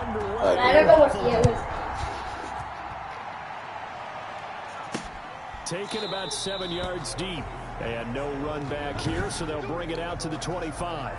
underway. I don't know what he is. Taken about 7 yards deep. And no run back here, so they'll bring it out to the 25.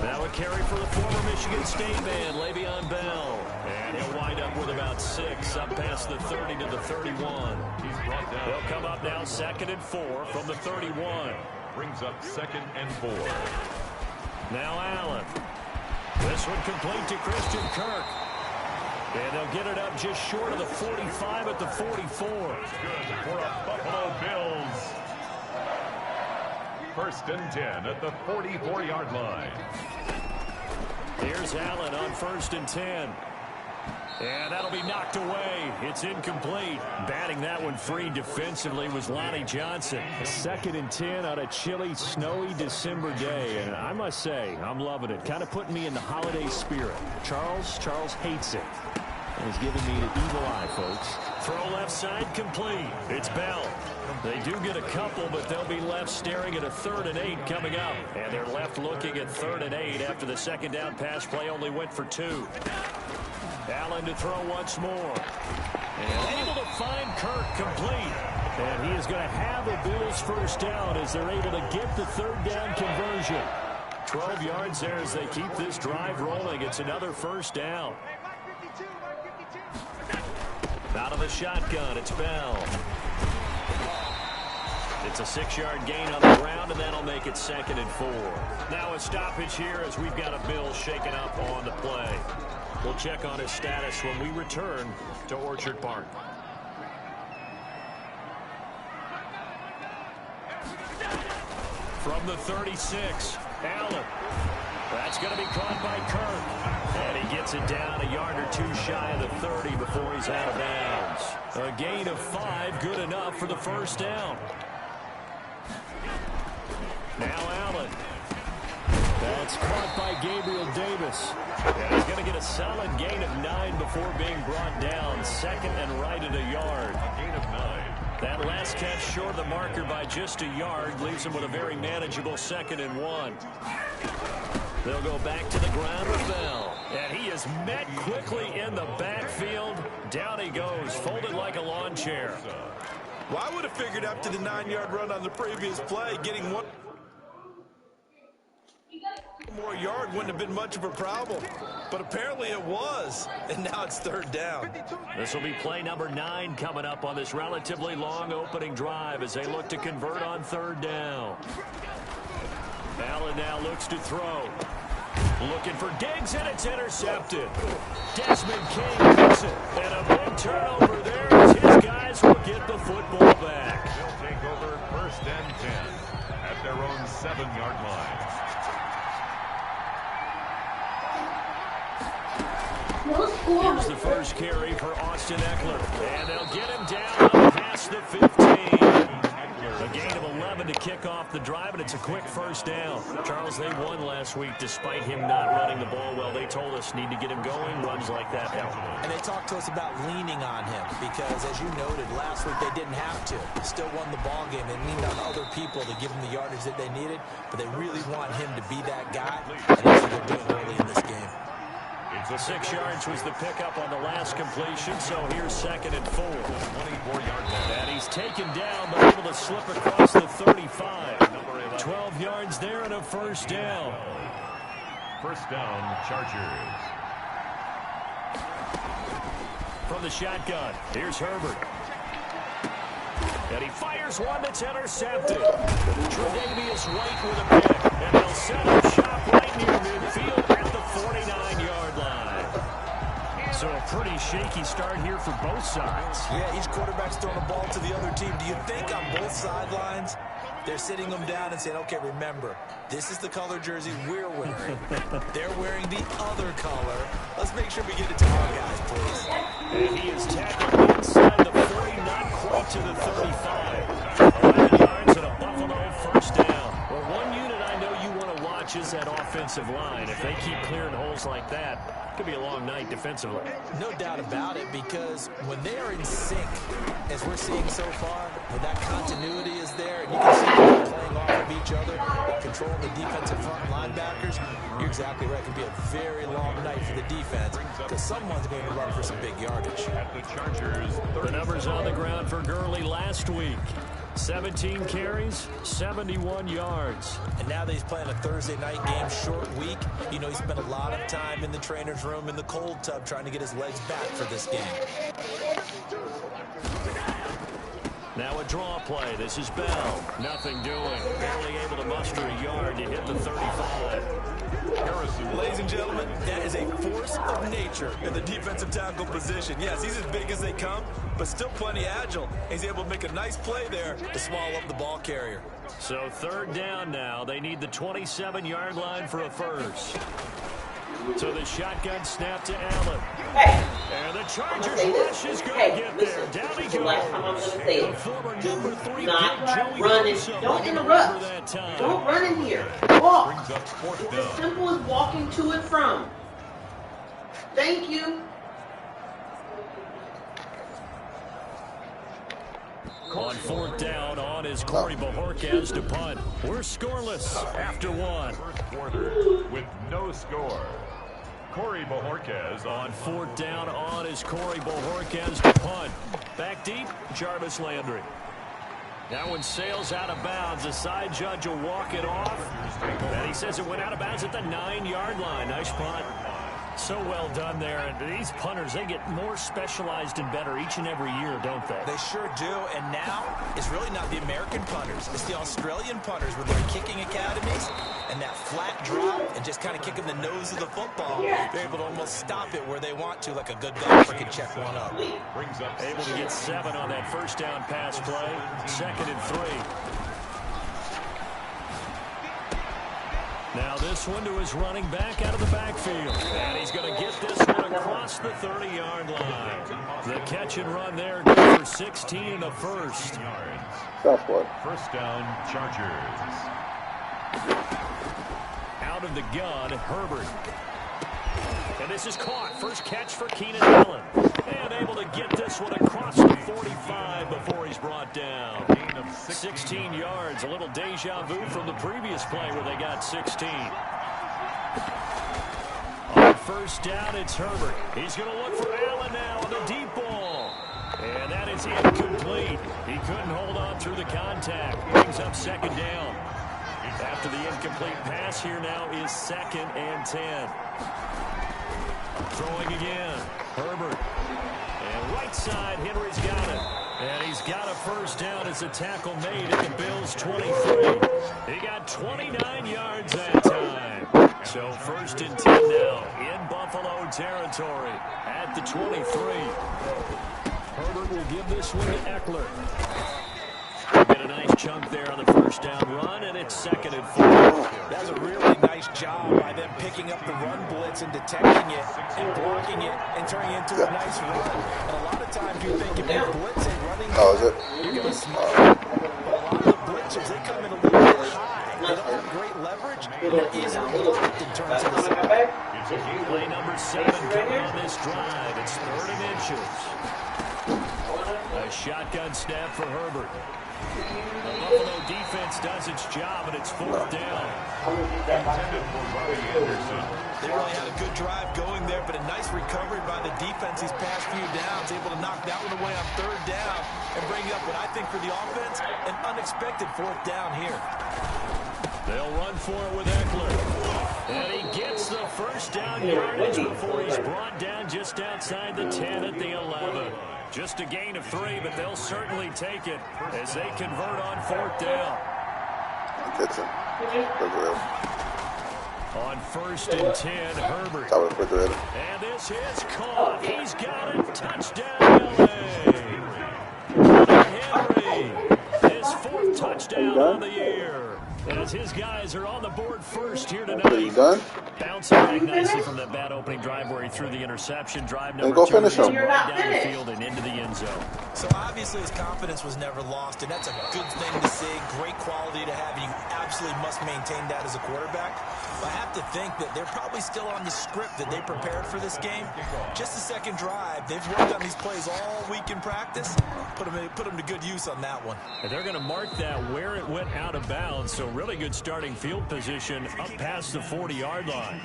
Now a carry for the former Michigan State man, Le'Veon Bell. And he'll wind up with about 6, up past the 30 to the 31. They'll come up now 2nd and 4 from the 31. Brings up 2nd and 4. Now Allen. This one complete to Christian Kirk. And they'll get it up just short of the 45 at the 44. Good for a Buffalo Bills. 1st and 10 at the 44-yard line. Here's Allen on 1st and 10. And that'll be knocked away. It's incomplete. Batting that one free defensively was Lonnie Johnson. 2nd and 10 on a chilly, snowy December day. And I must say, I'm loving it. Kind of putting me in the holiday spirit. Charles hates it. And he's giving me the evil eye, folks. Throw left side complete. It's Bell. They do get a couple, but they'll be left staring at a 3rd and 8 coming up. And they're left looking at 3rd and 8 after the 2nd down pass play only went for 2. Allen to throw once more. And able to find Kirk complete. And he is going to have the Bills 1st down as they're able to get the 3rd down conversion. 12 yards there as they keep this drive rolling. It's another 1st down. Out of the shotgun, it's Bell. It's a 6-yard gain on the ground, and that'll make it 2nd and 4. Now a stoppage here as we've got a Bill shaken up on the play. We'll check on his status when we return to Orchard Park. From the 36, Allen. That's going to be caught by Kirk. And he gets it down a yard or 2 shy of the 30 before he's out of bounds. A gain of 5, good enough for the 1st down. Now Allen. That's caught by Gabriel Davis. And he's going to get a solid gain of 9 before being brought down. 2nd and right at a yard. Gain of 9. That last catch short of the marker by just a yard leaves him with a very manageable 2nd and 1. They'll go back to the ground with Bell. And he is met quickly in the backfield. Down he goes, folded like a lawn chair. Well, I would have figured after the 9-yard run on the previous play, getting one more yard wouldn't have been much of a problem. But apparently it was. And now it's 3rd down. This will be play number 9 coming up on this relatively long opening drive as they look to convert on 3rd down. Allen now looks to throw. Looking for Diggs, and it's intercepted. Desmond King gets it. And a big turnover there as his guys will get the football back. They'll take over 1st and 10 at their own 7-yard line. Here's the first carry for Austin Eckler. And they'll get him down past the 15. A gain of 11 to kick off the drive, and it's a quick 1st down. Charles, they won last week despite him not running the ball well. They told us need to get him going. Runs like that help. And they talked to us about leaning on him because, as you noted, last week they didn't have to. Still won the ball game. They leaned on other people to give them the yardage that they needed, but they really want him to be that guy, and that's what they're doing early in this game. The 6 yards was the pickup on the last completion, so here's 2nd and 4. 24-yard line. And he's taken down, but able to slip across the 35. 12 yards there and a 1st down. 1st down, Chargers. From the shotgun, here's Herbert. And he fires one that's intercepted. Tre'Davious White with a pick. And they'll set up shop right near midfield at the 49-yard line. So a pretty shaky start here for both sides. Yeah, each quarterback's throwing the ball to the other team. Do you think on both sidelines they're sitting them down and saying, okay, remember, this is the color jersey we're wearing. They're wearing the other color. Let's make sure we get it to our guys, please. And he is tackled inside the 40, not quite to the 35. 11 yards and a Buffalo 1st down. Well, one unit I know you want to watch watches that offensive line. If they keep clearing holes like that, it could be a long night defensively. No doubt about it, because when they are in sync, as we're seeing so far, when that continuity is there, and you can see them playing off of each other while controlling the defensive front linebackers, you're exactly right. It could be a very long night for the defense, because someone's going to run for some big yardage. At the Chargers, The numbers on the ground for Gurley last week. 17 carries, 71 yards. And now that he's playing a Thursday night game, short week, you know, he spent a lot of time in the trainer's room in the cold tub trying to get his legs back for this game. Now a draw play. This is Bell. Nothing doing. Barely able to muster a yard to hit the 35. Ladies and gentlemen, that is a force of nature in the defensive tackle position. Yes, he's as big as they come, but still plenty agile. He's able to make a nice play there to swallow up the ball carrier. So third down now. They need the 27-yard line for a first. So the shotgun snap to Allen. And the Chargers rush is going to get there. Down he goes. Last time I'm going to say The it. former Do number 3 not pick, Joey run in. Bosa, Don't looking interrupt. over that time. Don't run in here. Walk. brings up fourth It's as down. simple as walking to and from. Thank you. On fourth down, on is Corey Bojorquez to punt. We're scoreless after one. First quarter with no score. Corey Bojorquez On fourth down, on is Corey Bojorquez to punt. Back deep, Jarvis Landry. That one sails out of bounds. The side judge will walk it off. And he says it went out of bounds at the 9-yard line. Nice punt. So well done there. And these punters, they get more specialized and better each and every year, don't they? They sure do, and now it's really not the American punters. It's the Australian punters with their kicking academies and that flat drop and just kind of kicking the nose of the football. They're able to almost stop it where they want to, like a good golfer can check one up. brings up Able to get 7 on that first down pass play. 2nd and 3. Now this one to his running back out of the backfield. And he's going to get this one across the 30-yard line. The catch and run there, good for 16 and a first. Southwood. First down, Chargers. Out of the gun, Herbert. And this is caught. First catch for Keenan Allen. And able to get this one across the 45 before he's brought down. 16 yards. A little deja vu from the previous play where they got 16. On first down, it's Herbert. He's going to look for Allen now on the deep ball. And that is incomplete. He couldn't hold on through the contact. Brings up 2nd down. After the incomplete pass, here now is 2nd and 10. Throwing again. Herbert. And right side, Henry's got it. And he's got a first down as a tackle made at the Bills' 23. He got 29 yards that time. So 1st and 10 now in Buffalo territory at the 23. Herbert will give this one to Eckler. Get a nice chunk there on the first down run, and it's 2nd and 4. That's a really nice job by them picking up the run blitz and detecting it and blocking it and turning it into a nice run. And a lot of times you think if you're blitzing, running, you're going to smother. But a lot of the blitzers, they come in a little bit high. They don't have great leverage. They're easily blocked in terms of the side. Play number 7 coming on this drive. It's 3rd and inches. A shotgun snap for Herbert. The Buffalo defense does its job, and it's 4th down. intended for Robbie Anderson. They really had a good drive going there, but a nice recovery by the defense these past few downs, able to knock that one away on 3rd down and bring up what I think for the offense, an unexpected 4th down here. They'll run for it with Eckler. And he gets the first down yardage before he's brought down just outside the 10 at the 11. Just a gain of 3, but they'll certainly take it as they convert on 4th down. Kitchen. Refrigerator. On 1st and 10, Herbert. Top of the refrigerator. And this is caught. He's got it. Touchdown, LA. Henry. His 4th touchdown on the year. As his guys are on the board first here Are you tonight. done? Bouncing back nicely from that bad opening drive where he threw the interception. Drive number go 2 finish him. right down the field and into the end zone. So obviously his confidence was never lost, and that's a good thing to see. Great quality to have. You absolutely must maintain that as a quarterback. I have to think that they're probably still on the script that they prepared for this game. Just the second drive, they've worked on these plays all week in practice. Put them to good use on that one. And they're going to mark that where it went out of bounds. So really good starting field position up past the 40-yard line.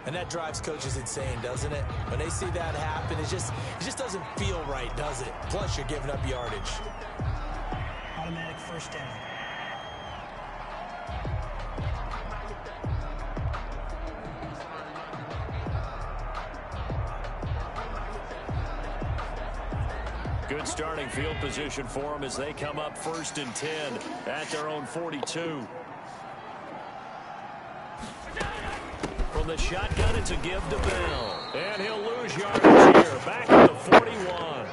And that drives coaches insane, doesn't it? When they see that happen, it just doesn't feel right, does it? Plus, you're giving up yardage. Automatic first down. Good starting field position for them as they come up 1st and 10 at their own 42. From the shotgun, it's a give to Bell. And he'll lose yardage here. Back at the 41.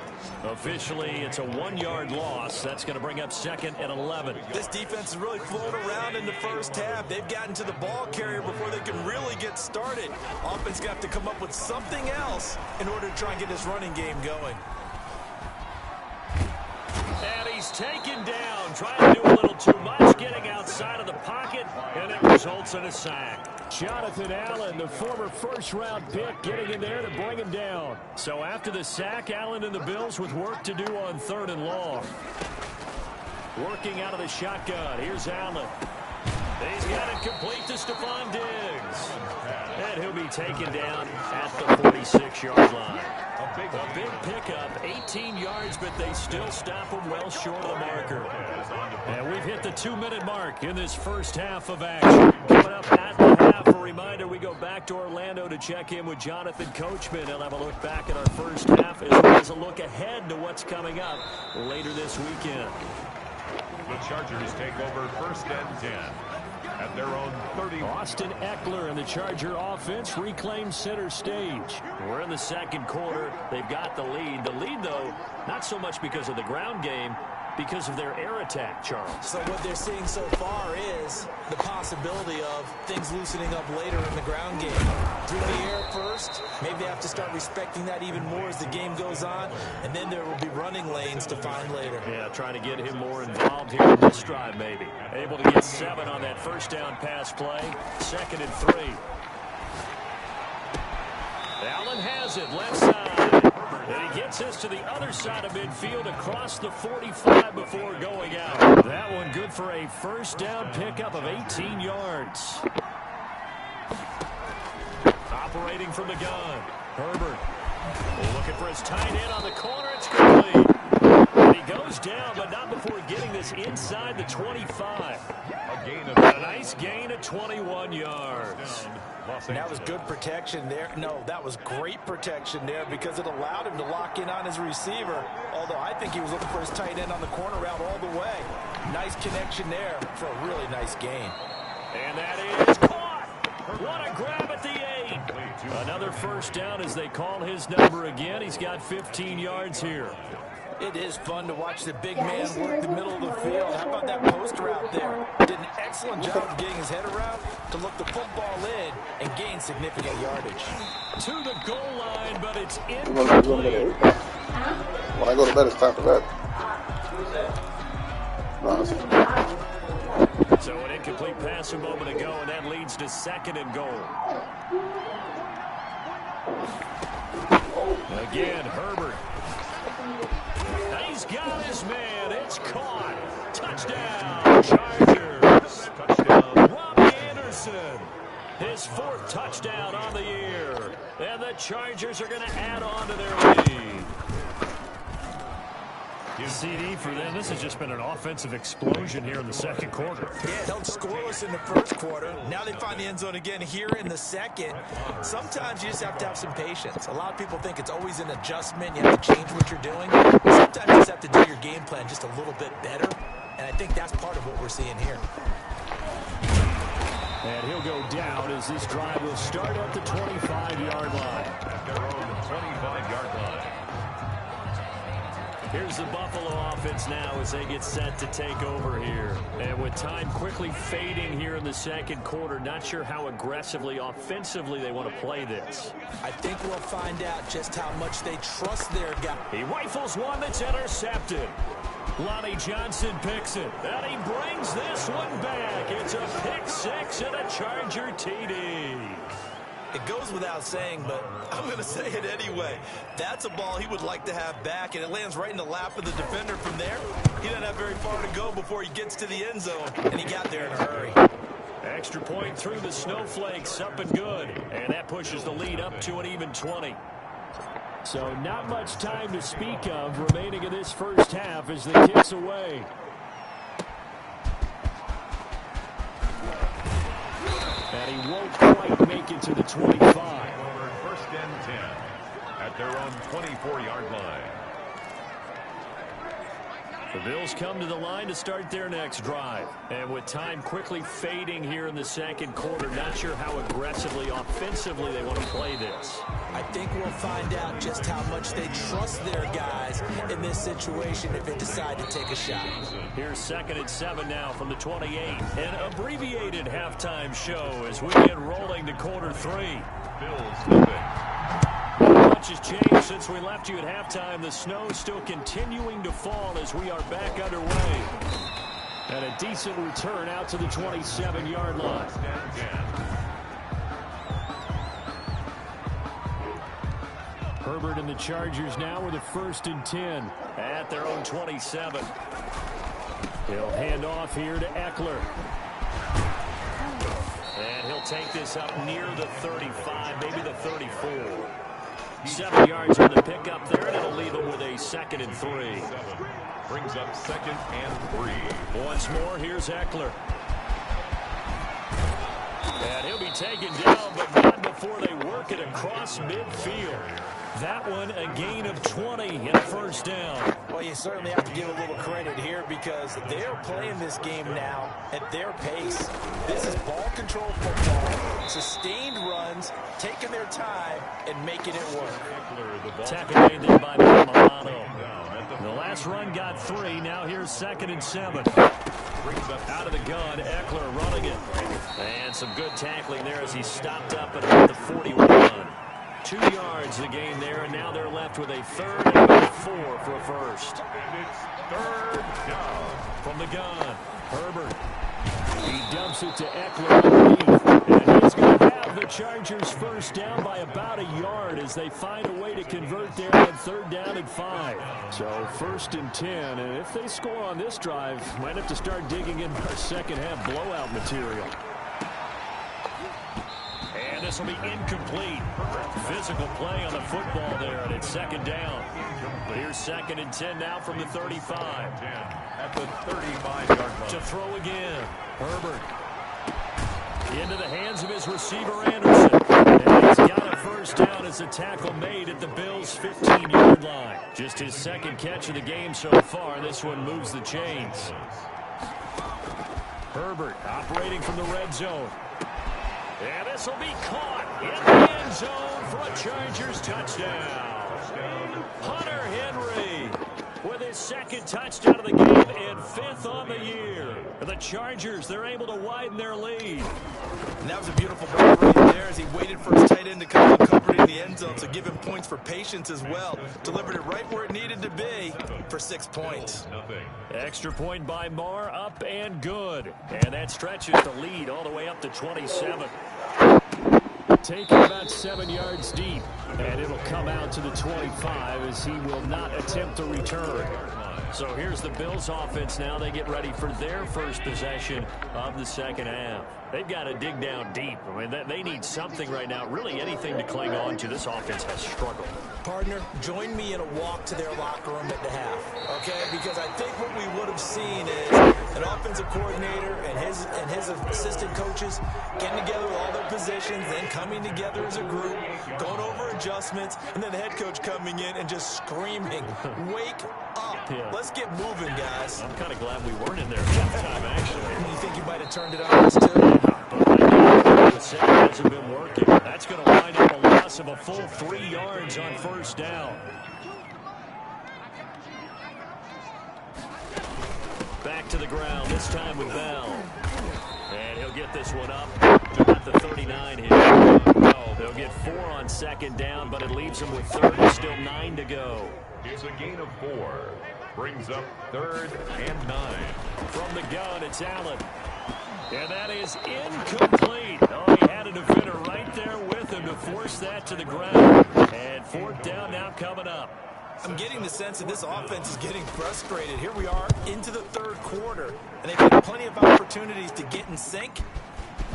Officially, it's a 1-yard loss. That's going to bring up 2nd and 11. This defense has really flown around in the first half. They've gotten to the ball carrier before they can really get started. Offense got to come up with something else in order to try and get this running game going. And he's taken down, trying to do a little too much, getting outside of the pocket, and it results in a sack. Jonathan Allen, the former first-round pick, getting in there to bring him down. So after the sack, Allen and the Bills with work to do on 3rd and long. Working out of the shotgun, here's Allen. He's got it complete to Stephon Diggs. And he'll be taken down at the 46-yard line. A big pickup, 18 yards, but they still stop him well short of the marker. And we've hit the 2-minute mark in this first half of action. Coming up at the half, a reminder, we go back to Orlando to check in with Jonathan Coachman. He'll have a look back at our first half as well as a look ahead to what's coming up later this weekend. The Chargers take over 1st and 10. At their own 30. Austin Eckler and the Charger offense reclaim center stage. We're in the second quarter. They've got the lead. The lead, though, not so much because of the ground game, because of their air attack, Charles. So what they're seeing so far is the possibility of things loosening up later in the ground game. Through the air first, maybe they have to start respecting that even more as the game goes on, and then there will be running lanes to find later. Yeah, trying to get him more involved here in this drive, maybe. Able to get 7 on that first down pass play. 2nd and 3. Allen has it, left side. And he gets this to the other side of midfield across the 45 before going out. That one good for a first down pickup of 18 yards. Operating from the gun. Herbert looking for his tight end on the corner. It's complete. And he goes down, but not before getting this inside the 25. A nice gain of 21 yards. And that was good protection there. No, that was great protection there because it allowed him to lock in on his receiver. Although I think he was looking for his tight end on the corner route all the way. Nice connection there for a really nice gain. And that is caught. What a grab at the 8. Another first down as they call his number again. He's got 15 yards here. It is fun to watch the big man work the middle of the field. How about that post route there? Did an excellent job of getting his head around to look the football in and gain significant yardage. To the goal line, but it's incomplete. When I go to bed, it's time for bed. No, so an incomplete pass a moment ago, and that leads to 2nd and goal. Again, Herbert. He's got his man. It's caught. Touchdown, Chargers. Touchdown, Robbie Anderson. His 4th touchdown on the year. And the Chargers are going to add on to their lead. CD for them. This has just been an offensive explosion here in the second quarter. Yeah, held scoreless in the first quarter. Now they find the end zone again here in the second. Sometimes you just have to have some patience. A lot of people think it's always an adjustment. You have to change what you're doing. Sometimes you just have to do your game plan just a little bit better. And I think that's part of what we're seeing here. And he'll go down as this drive will start at the 25-yard line. At their own 25-yard line. Here's the Buffalo offense now as they get set to take over here. And with time quickly fading here in the second quarter, not sure how aggressively, offensively they want to play this. I think we'll find out just how much they trust their guy. He rifles one that's intercepted. Lonnie Johnson picks it. And he brings this one back. It's a pick 6 and a Charger TD. It goes without saying, but I'm going to say it anyway. That's a ball he would like to have back, and it lands right in the lap of the defender from there. He doesn't have very far to go before he gets to the end zone, and he got there in a hurry. Extra point through the snowflakes, up and good. And that pushes the lead up to an even 20. So not much time to speak of remaining in this first half as the kick's away. And he won't quite make it to the 25. Over first and 10 at their own 24-yard line. The Bills come to the line to start their next drive. And with time quickly fading here in the second quarter, not sure how aggressively, offensively they want to play this. I think we'll find out just how much they trust their guys in this situation if they decide to take a shot. Here's 2nd and 7 now from the 28. An abbreviated halftime show as we get rolling to quarter 3. Bills moving. Much has changed since we left you at halftime. The snow still continuing to fall as we are back underway. And a decent return out to the 27-yard line. Herbert and the Chargers now with a 1st and 10 at their own 27. He'll hand off here to Eckler. And he'll take this up near the 35, maybe the 34. 7 yards on the pickup there, and it'll leave him with a 2nd and 3. Brings up 2nd and 3. Once more, here's Eckler. And he'll be taken down, but not before they work it across midfield. That one a gain of 20 and a 1st down. Well, you certainly have to give a little credit here because they're playing this game now at their pace. This is ball control football, sustained runs, taking their time and making it work. Tackle made there by Milano. The last run got 3. Now here's 2nd and 7. Out of the gun, Eckler running it. And some good tackling there as he stopped up at about the 41. 2 yards the gain there, and now they're left with a 3rd and about 4 for a 1st. And it's 3rd down. From the gun, Herbert. He dumps it to Eckler underneath. And he's going to have the Chargers 1st down by about a yard as they find a way to convert there on 3rd down and 5. So 1st and 10, and if they score on this drive, might have to start digging in our second half blowout material. And this will be incomplete. Physical play on the football there, and it's 2nd down. But here's 2nd and 10 now from the 35. At the 35-yard line. To throw again. Herbert. Into the hands of his receiver, Anderson. And he's got a 1st down as a tackle made at the Bills' 15-yard line. Just his 2nd catch of the game so far. This one moves the chains. Herbert operating from the red zone. And this will be caught in the end zone for a Chargers touchdown. Hunter Henry with his 2nd touchdown of the game and 5th on the year. And the Chargers, they're able to widen their lead. And that was a beautiful ball right there as he waited for his tight end to come uncovered in the end zone, so give him points for patience as well. Delivered it right where it needed to be for 6 points. Extra point by Marr, up and good. And that stretches the lead all the way up to 27. Taken about 7 yards deep. And it'll come out to the 25 as he will not attempt the return. So here's the Bills offense now. They get ready for their first possession of the second half. They've got to dig down deep. I mean, they need something right now, really anything to cling on to. This offense has struggled. Partner, join me in a walk to their locker room at the half, okay? Because I think what we would have seen is an offensive coordinator and his assistant coaches getting together with all their positions, then coming together as a group, going over adjustments, and then the head coach coming in and just screaming, wake up. Yeah. Let's get moving, guys. I'm kind of glad we weren't in there at that time, actually. You think you might have turned it on us, too? But right now, the second hasn't been working. That's going to wind up a loss of a full 3 yards on 1st down. Back to the ground, this time with Bell. And he'll get this one up to about the 39 here. They'll get 4 on 2nd down, but it leaves them with 3rd and still 9 to go. It's a gain of 4. Brings up 3rd and 9. From the gun, it's Allen. And that is incomplete. Oh, he had a defender right there with him to force that to the ground. And fourth down now coming up. I'm getting the sense that this offense is getting frustrated. Here we are into the third quarter, and they've had plenty of opportunities to get in sync.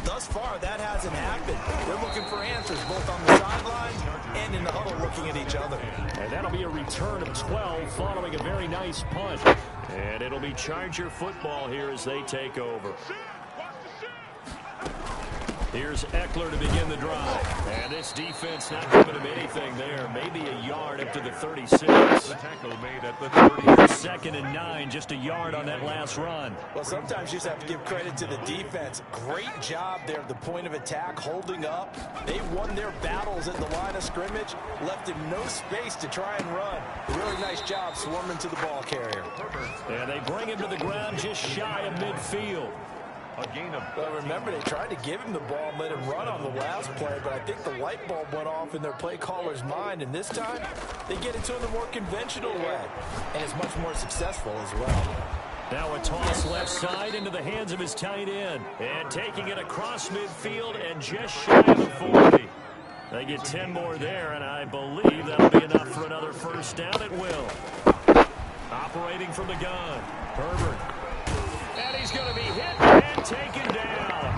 Thus far, that hasn't happened. They're looking for answers both on the sidelines and in the huddle looking at each other. And that'll be a return of 12 following a very nice punt. And it'll be Charger football here as they take over. Here's Eckler to begin the drive. And this defense not giving him anything there. Maybe a yard up to the 36. The tackle made at the 30. Second and 9, just a yard on that last run. Well, sometimes you just have to give credit to the defense. Great job there at the point of attack, holding up. They won their battles at the line of scrimmage, left him no space to try and run. A really nice job swarming to the ball carrier. And they bring him to the ground just shy of midfield. A gain of. Well, remember, they tried to give him the ball and let him run on the last play, but I think the light bulb went off in their play caller's mind, and this time they get it to him the more conventional way, and it's much more successful as well. Now a toss left side into the hands of his tight end, and taking it across midfield and just shy of the 40. They get 10 more there, and I believe that'll be enough for another first down at will. Operating from the gun, Herbert. And he's going to be hit and taken down.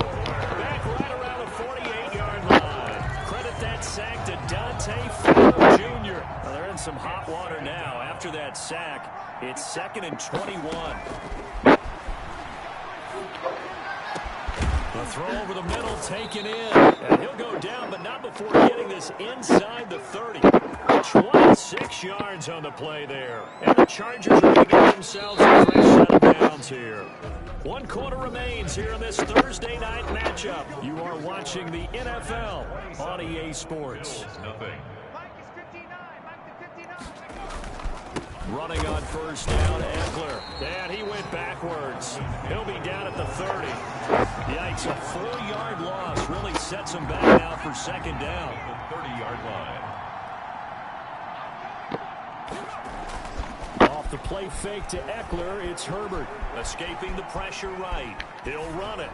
Back right around the 48-yard line. Credit that sack to Dante Fowler Jr. Well, they're in some hot water now. After that sack, it's 2nd and 21. The throw over the middle taken in. And he'll go down, but not before getting this inside the 30. 26 yards on the play there. And the Chargers are going to get themselves a fresh set of downs here. 1 quarter remains here in this Thursday night matchup. You are watching the NFL on EA Sports. Nothing. Running on first down, Eckler. And he went backwards. He'll be down at the 30. Yikes, a 4-yard loss really sets him back now for second down. The 30-yard line. Off the play fake to Eckler, it's Herbert. Escaping the pressure right. He'll run it.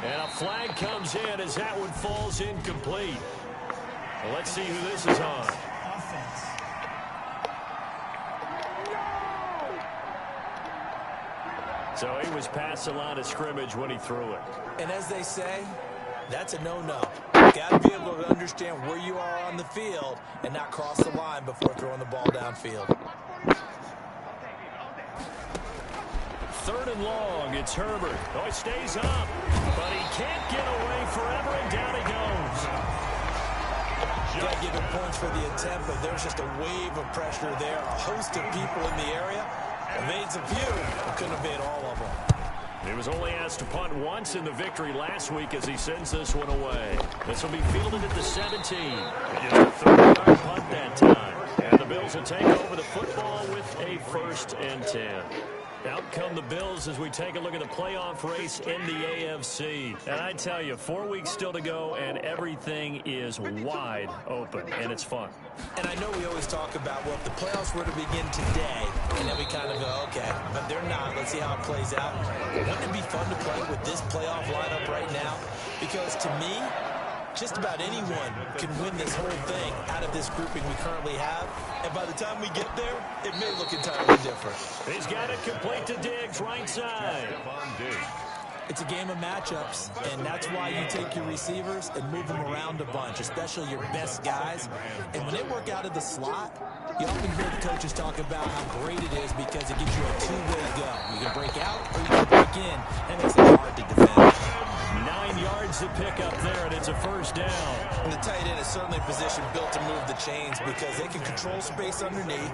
And a flag comes in as that one falls incomplete. Well, let's see who this is on. Offense. So he was past the line of scrimmage when he threw it. And as they say, that's a no-no. Got to be able to understand where you are on the field and not cross the line before throwing the ball downfield. 3rd and long, it's Herbert. Oh, he stays up, but he can't get away forever, and down he goes. Got to give him points for the attempt, but there's just a wave of pressure there. A host of people in the area. Evades a few, but couldn't evade all of them. He was only asked to punt once in the victory last week as he sends this one away. This will be fielded at the 17. Just a 30-yard punt that time. And the Bills will take over the football with a 1st and 10. Out come the Bills as we take a look at the playoff race in the AFC. And I tell you, 4 weeks still to go, and everything is wide open, and it's fun. And I know we always talk about, well, if the playoffs were to begin today, and then we kind of go, okay, but they're not. Let's see how it plays out. Wouldn't it be fun to play with this playoff lineup right now? Because to me, just about anyone can win this whole thing out of this grouping we currently have. And by the time we get there, it may look entirely different. He's got it complete to Diggs, right side. It's a game of matchups, and that's why you take your receivers and move them around a bunch, especially your best guys. And when they work out of the slot, you often hear the coaches talk about how great it is because it gives you a two-way go. You can break out or you can break in, and it makes it hard to defend. 9 yards to pick up there, and it's a 1st down. And the tight end is certainly a position built to move the chains because they can control space underneath.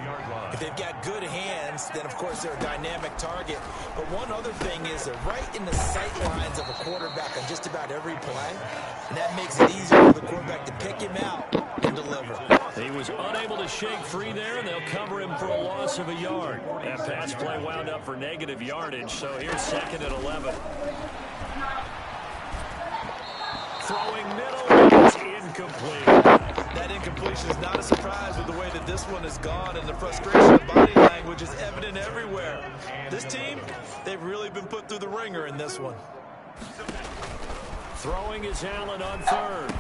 If they've got good hands, then of course they're a dynamic target. But one other thing is they're right in the sight lines of a quarterback on just about every play. And that makes it easier for the quarterback to pick him out and deliver. He was unable to shake free there, and they'll cover him for a loss of a yard. That pass play wound up for negative yardage, so here's 2nd and 11. Throwing middle, it's incomplete. That incompletion is not a surprise with the way that this one has gone, and the frustration of body language is evident everywhere. This team, they've really been put through the ringer in this one. Throwing is Allen on third.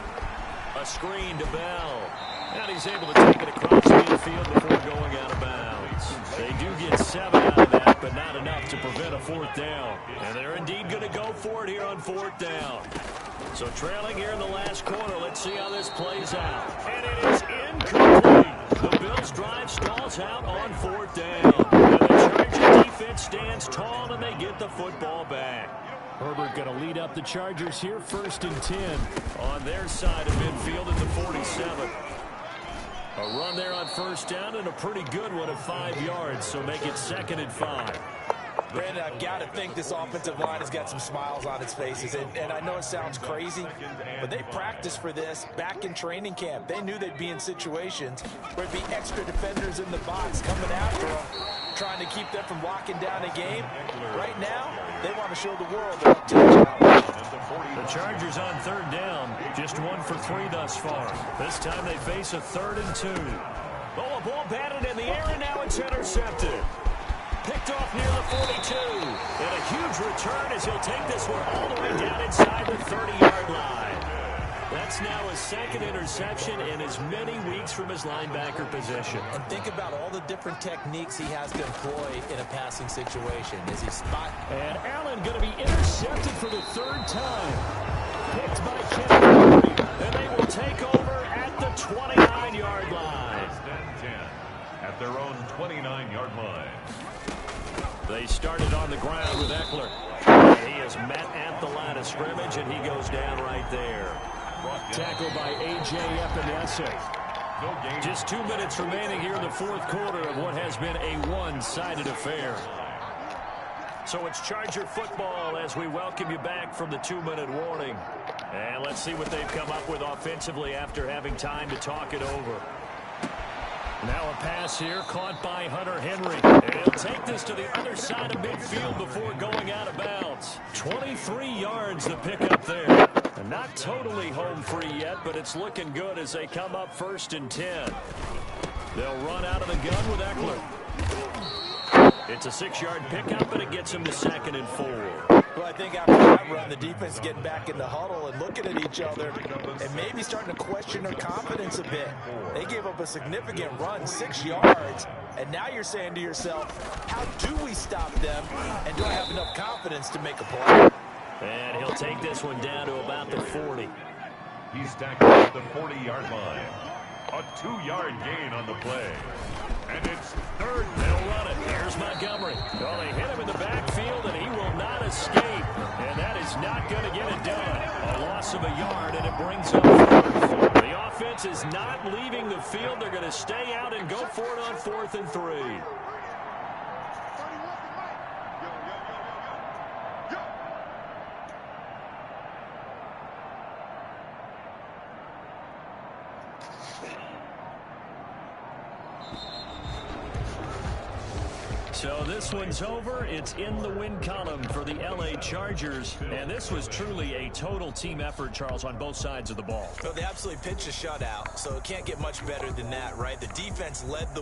A screen to Bell. And he's able to take it across midfield before going out of bounds. They do get 7 out of that, but not enough to prevent a fourth down. And they're indeed going to go for it here on fourth down. So trailing here in the last quarter. Let's see how this plays out. And it is incomplete. The Bills' drive stalls out on fourth down. And the Charger defense stands tall, and they get the football back. Herbert going to lead up the Chargers here, 1st and 10 on their side of midfield at the 47. A run there on first down, and a pretty good one of 5 yards, so make it 2nd and 5. Brandon, I've got to think this offensive line has got some smiles on its faces. And I know it sounds crazy, but they practiced for this back in training camp. They knew they'd be in situations where it'd be extra defenders in the box coming after them, trying to keep them from locking down a game. Right now, they want to show the world they're up to the challenge. The Chargers on 3rd down, just 1 for 3 thus far. This time they face a 3rd and 2. Oh, a ball batted in the air, and now it's intercepted. Picked off near the 42. And a huge return as he'll take this one all the way down inside the 30-yard line. That's now his 2nd interception in as many weeks from his linebacker position. And think about all the different techniques he has to employ in a passing situation. Is he spot? And Allen going to be intercepted for the 3rd time. Picked by Kennedy. And they will take over at the 29-yard line. 10 at their own 29-yard line. They started on the ground with Eckler. He is met at the line of scrimmage, and he goes down right there. Tackled by A.J. Epinesa. Just 2 minutes remaining here in the 4th quarter of what has been a one-sided affair. So it's Charger football as we welcome you back from the 2-minute warning. And let's see what they've come up with offensively after having time to talk it over. Now a pass here caught by Hunter Henry. And he'll take this to the other side of midfield before going out of bounds. 23 yards the pickup there. And not totally home free yet, but it's looking good as they come up 1st and 10. They'll run out of the gun with Eckler. It's a 6-yard pickup, and it gets him to 2nd and 4. Well, I think after that run, the defense is getting back in the huddle and looking at each other and maybe starting to question their confidence a bit. They gave up a significant run, 6 yards, and now you're saying to yourself, how do we stop them, and do I have enough confidence to make a play? And he'll take this one down to about the 40. He's tackled at the 40-yard line. A 2-yard gain on the play. And it's 3rd. They'll run it. Here's Montgomery. Well, they hit him in the backfield, and he will not escape. And that is not going to get it done. A loss of a yard, and it brings up 4th. The offense is not leaving the field. They're going to stay out and go for it on 4th and 3. So this one's over. It's in the win column for the L.A. Chargers. And this was truly a total team effort, Charles, on both sides of the ball. Well, they absolutely pitched a shutout, so it can't get much better than that, right? The defense led the